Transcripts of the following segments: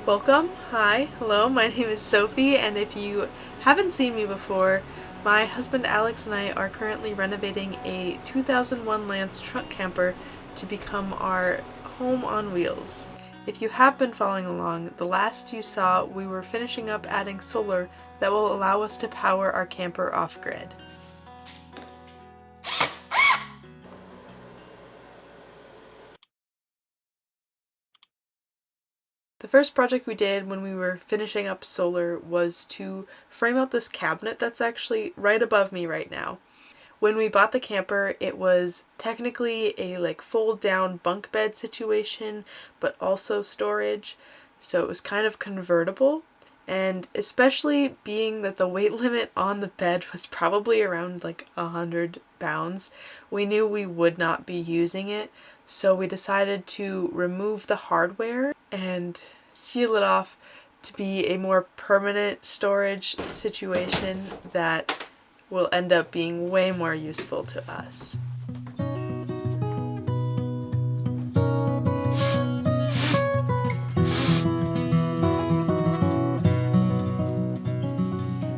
Welcome. Hi. Hello. My name is Sophie, and if you haven't seen me before, my husband Alex and I are currently renovating a 2001 Lance truck camper to become our home on wheels. If you have been following along, the last you saw we were finishing up adding solar that will allow us to power our camper off-grid. The first project we did when we were finishing up solar was to frame out this cabinet that's actually right above me right now. When we bought the camper, it was technically a fold down bunk bed situation, but also storage, so it was kind of convertible. And especially being that the weight limit on the bed was probably around 100 pounds, we knew we would not be using it, so we decided to remove the hardware and seal it off to be a more permanent storage situation that will end up being way more useful to us.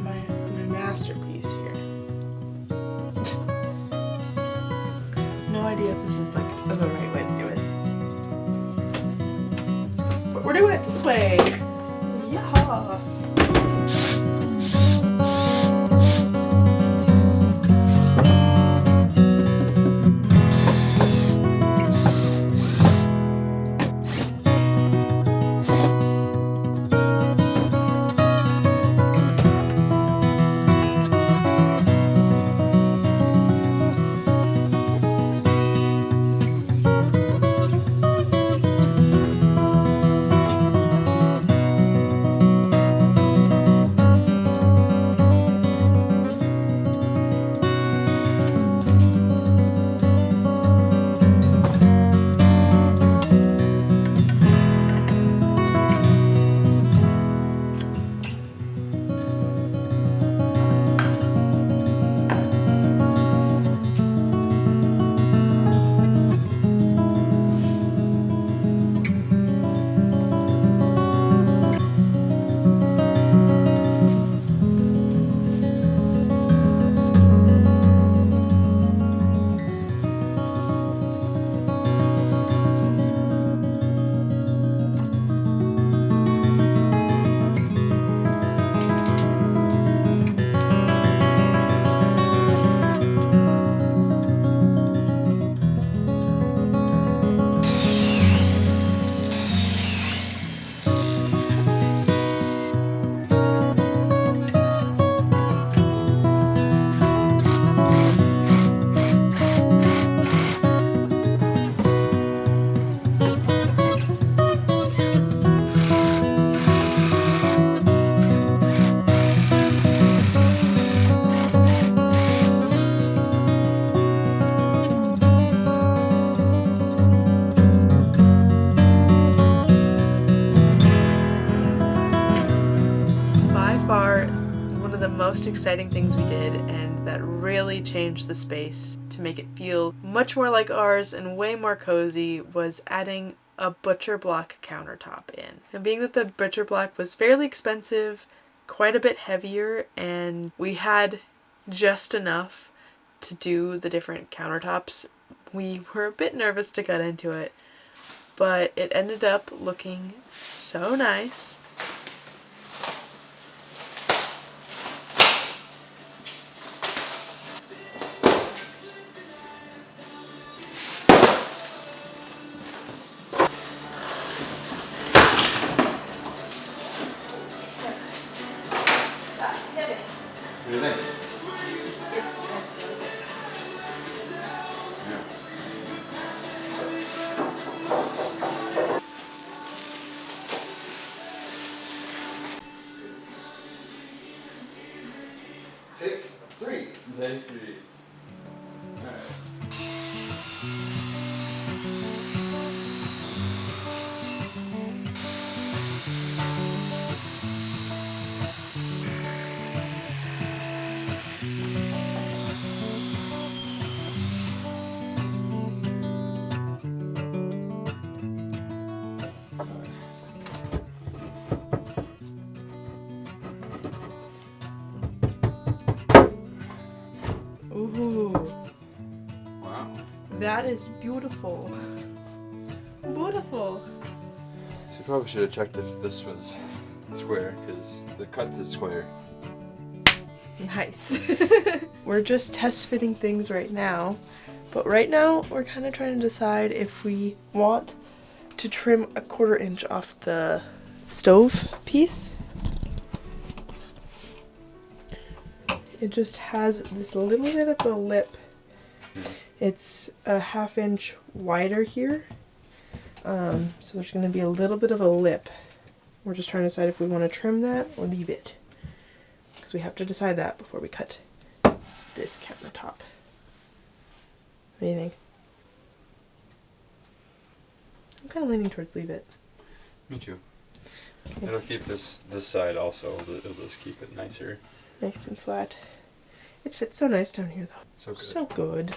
My masterpiece here. No idea if this is the right way to do it. But we're doing it this way. Yeehaw! The most exciting things we did, and that really changed the space to make it feel much more like ours and way more cozy, was adding a butcher block countertop in. And being that the butcher block was fairly expensive, quite a bit heavier, and we had just enough to do the different countertops, we were a bit nervous to get into it, but it ended up looking so nice. What do you think? It's nice. Yeah. Take three. Take three. All right. that is beautiful. Beautiful. So you probably should have checked if this was square, because the cut is square. Nice. We're just test fitting things right now, but right now we're kind of trying to decide if we want to trim a 1/4 inch off the stove piece. It just has this little bit of a lip. It's a 1/2 inch wider here. So there's going to be a little bit of a lip. We're just trying to decide if we want to trim that or leave it. Because we have to decide that before we cut this countertop. What do you think? I'm kind of leaning towards leave it. Me too. Okay. It'll keep this side also. It'll just keep it nicer. Nice and flat. It fits so nice down here though. So good. So good.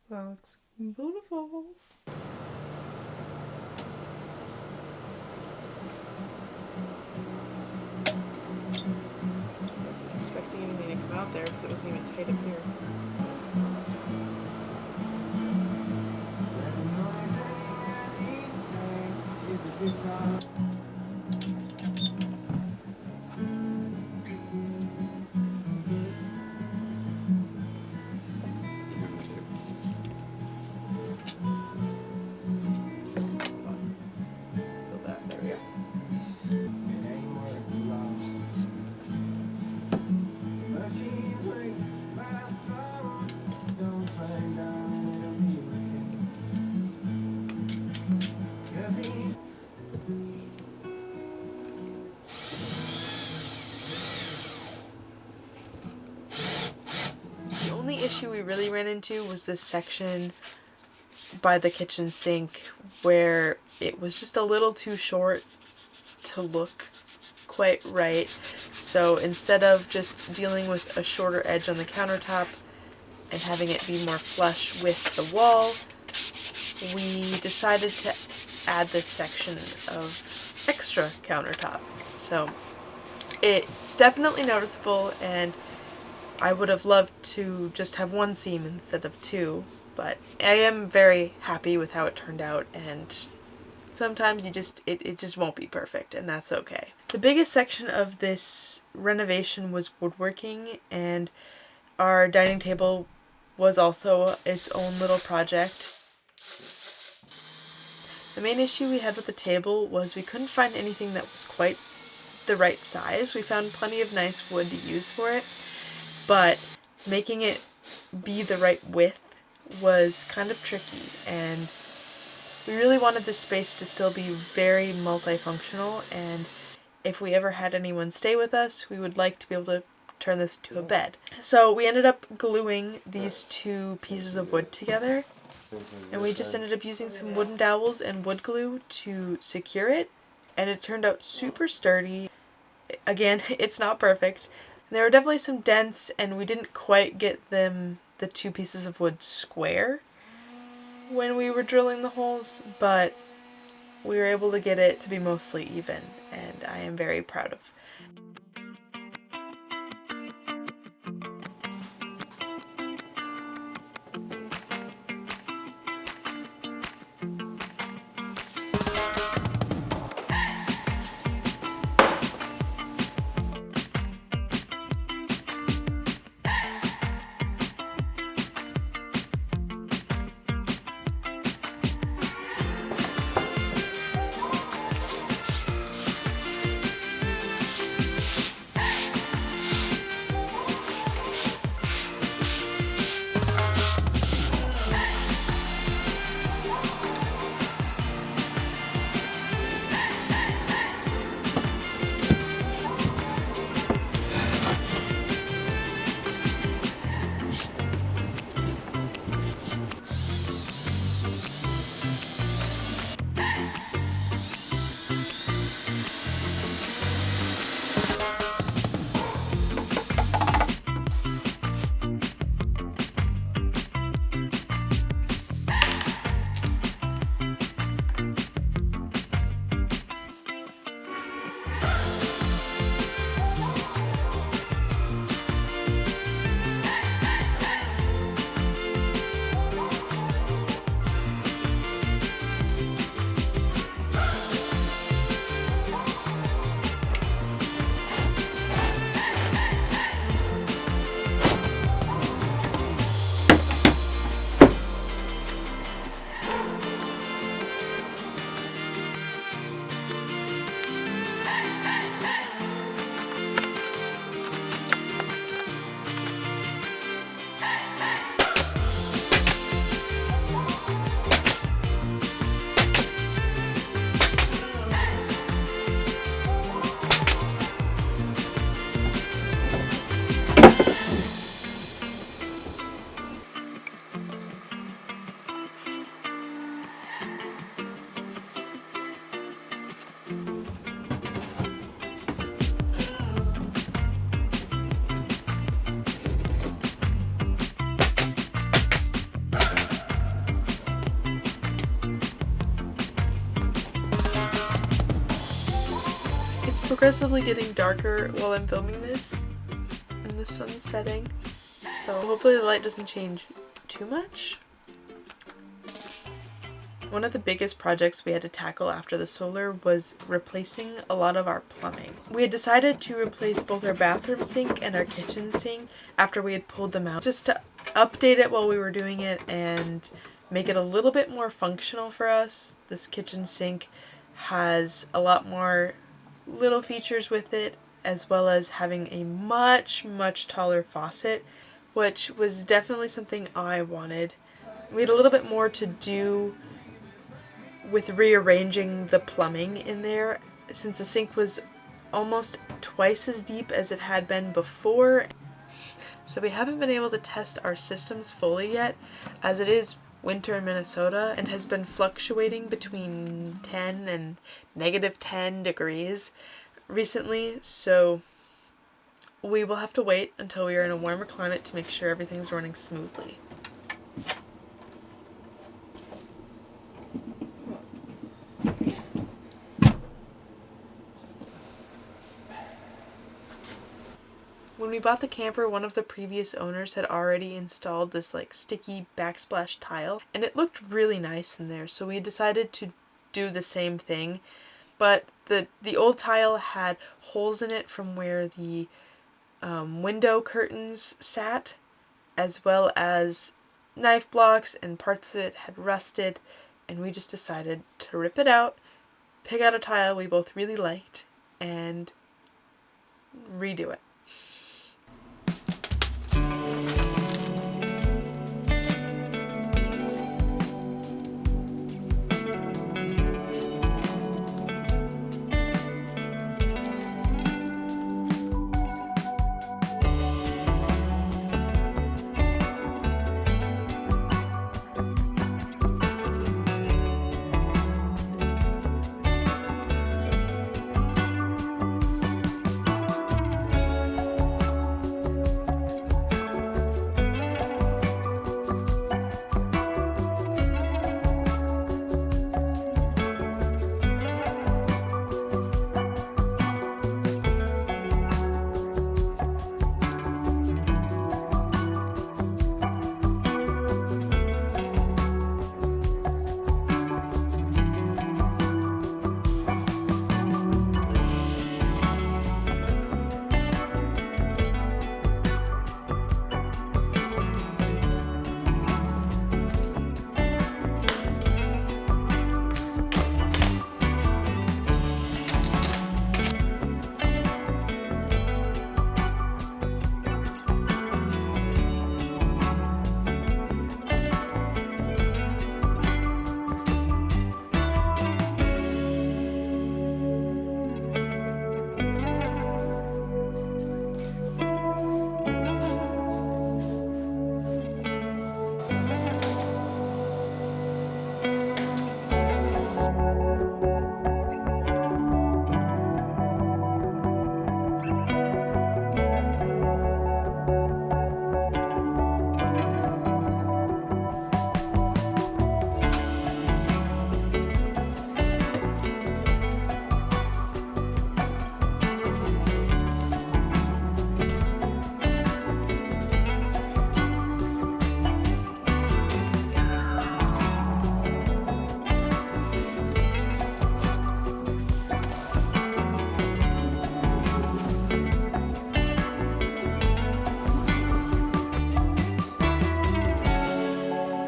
That looks beautiful. I wasn't expecting anything to come out there because it wasn't even tight up here. Still that, there we go. The only issue we really ran into was this section by the kitchen sink where it was just a little too short to look quite right. So instead of just dealing with a shorter edge on the countertop and having it be more flush with the wall, we decided to add this section of extra countertop. So it's definitely noticeable, and I would have loved to just have one seam instead of two, but I am very happy with how it turned out, and sometimes it just won't be perfect, and that's okay. The biggest section of this renovation was woodworking, and our dining table was also its own little project. The main issue we had with the table was we couldn't find anything that was quite the right size. We found plenty of nice wood to use for it, but making it be the right width was kind of tricky, and we really wanted this space to still be very multifunctional, and if we ever had anyone stay with us, we would like to be able to turn this into a bed. So we ended up gluing these two pieces of wood together, and we just ended up using some wooden dowels and wood glue to secure it, and it turned out super sturdy. Again, it's not perfect. There were definitely some dents, and we didn't quite get the two pieces of wood square when we were drilling the holes, but we were able to get it to be mostly even, and I am very proud of. progressively getting darker while I'm filming this, and the sun's setting, so hopefully the light doesn't change too much. One of the biggest projects we had to tackle after the solar was replacing a lot of our plumbing. We had decided to replace both our bathroom sink and our kitchen sink after we had pulled them out, just to update it while we were doing it and make it a little bit more functional for us. This kitchen sink has a lot more little features with it, as well as having a much taller faucet, which was definitely something I wanted. We had a little bit more to do with rearranging the plumbing in there, since the sink was almost twice as deep as it had been before. So we haven't been able to test our systems fully yet, as it is winter in Minnesota and has been fluctuating between 10 and -10 degrees recently, so we will have to wait until we are in a warmer climate to make sure everything's running smoothly. When we bought the camper, one of the previous owners had already installed this like sticky backsplash tile, and it looked really nice in there, so we decided to do the same thing. But the old tile had holes in it from where the window curtains sat, as well as knife blocks, and parts of it had rusted, and we just decided to rip it out, pick out a tile we both really liked, and redo it.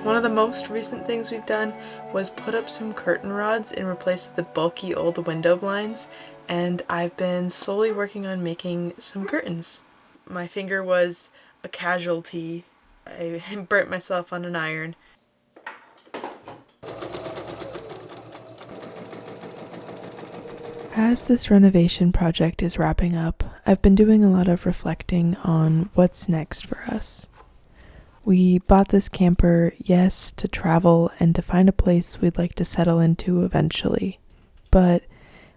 One of the most recent things we've done was put up some curtain rods in replace of the bulky old window blinds, and I've been slowly working on making some curtains. My finger was a casualty. I burnt myself on an iron. As this renovation project is wrapping up, I've been doing a lot of reflecting on what's next for us. We bought this camper, yes, to travel and to find a place we'd like to settle into eventually, but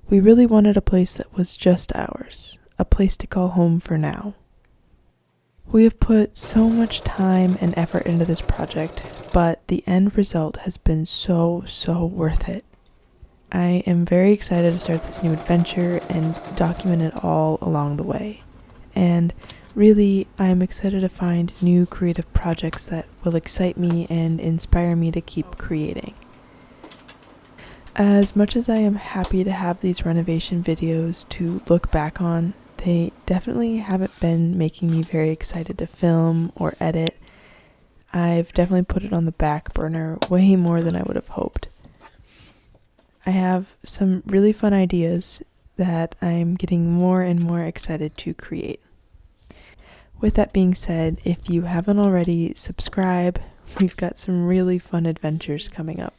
we really wanted a place that was just ours, a place to call home for now. We have put so much time and effort into this project, but the end result has been so worth it. I am very excited to start this new adventure and document it all along the way. And really, I'm excited to find new creative projects that will excite me and inspire me to keep creating. As much as I am happy to have these renovation videos to look back on, they definitely haven't been making me very excited to film or edit. I've definitely put it on the back burner way more than I would have hoped. I have some really fun ideas that I'm getting more and more excited to create. With that being said, if you haven't already, subscribe. We've got some really fun adventures coming up.